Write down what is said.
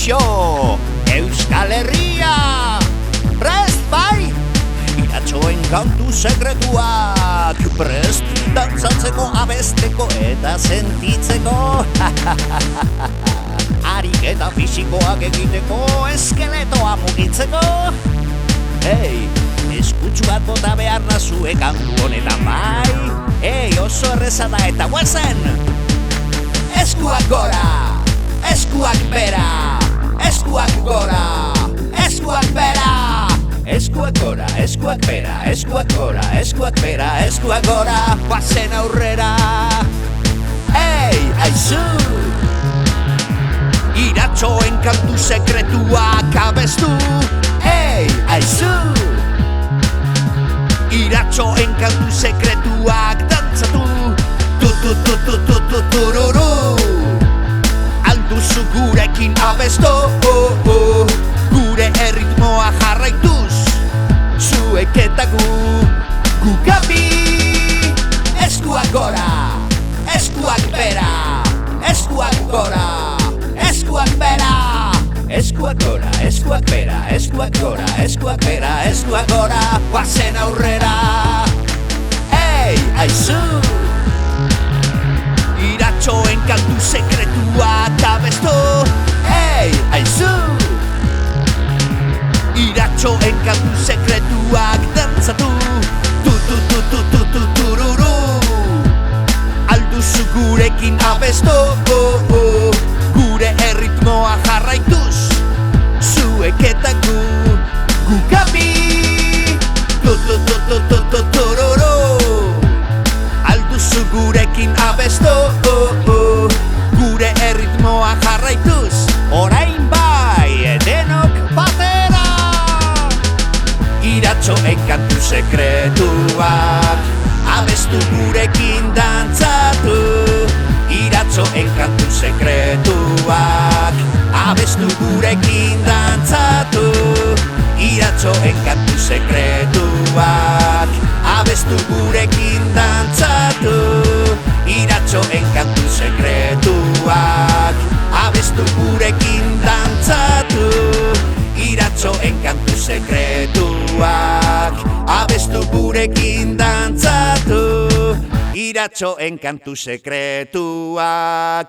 Kaixo, Euskal Herria, prest bai? Iratxoen kantu sekretuak, prest dantzatzeko, abesteko eta sentitzeko. Ariketa fisikoak egiteko, eskeletoa mugitzeko. Hei, eskutsu bat bota behar nazue kantu honetan bai? Hei, oso erreza da eta guazen! Eskuak gora, eskuak bera, eskuak gora, eskuak bera. Eskuak gora, eskuak bera, eskuak gora, eskuak bera, eskuak gora. Guazen aurrera, hei, aizu! Iratxoen kantu sekretuak abestu, hei, aizu! Iratxoen kantu sekretuak dantzatu, tu-tu-tu-tu-tu-tu-tururu. Alduzu gurekin abestu, gure erritmoa jarraituz, zuek eta gu gabi. Eskuak gora, eskuak bera, eskuak gora, eskuak bera. Eskuak gora, eskuak bera, eskuak gora, eskuak bera, eskuak gora. Guazen aurrera, hei, aizu! Iratxoen kantu sekretuak abestu, hei, aizu! Iratxoen kantu sekretuak dantzatu, tu-tu-tu-tu-tu-tururu. Alduzu gurekin abestu, gure erritmoa jarraituz, zuek eta gu gabi. Tu-tu-tu-tu-tu-tururu. Alduzu gurekin abestu, gure erritmoa jarraituz, orain bai, denok batera. Iratxoen kantu sekretuak, abestu gurekin dantzatu. Iratxoen kantu sekretuak, abestu gurekin dantzatu. Iratxoen kantu sekretuak, abestu gurekin dantzatu. Iratxoen kantu sekretuak, abestu gurekin dantzatu. Iratxoen kantu sekretuak, abestu gurekin dantzatu. Iratxoen kantu sekretuak.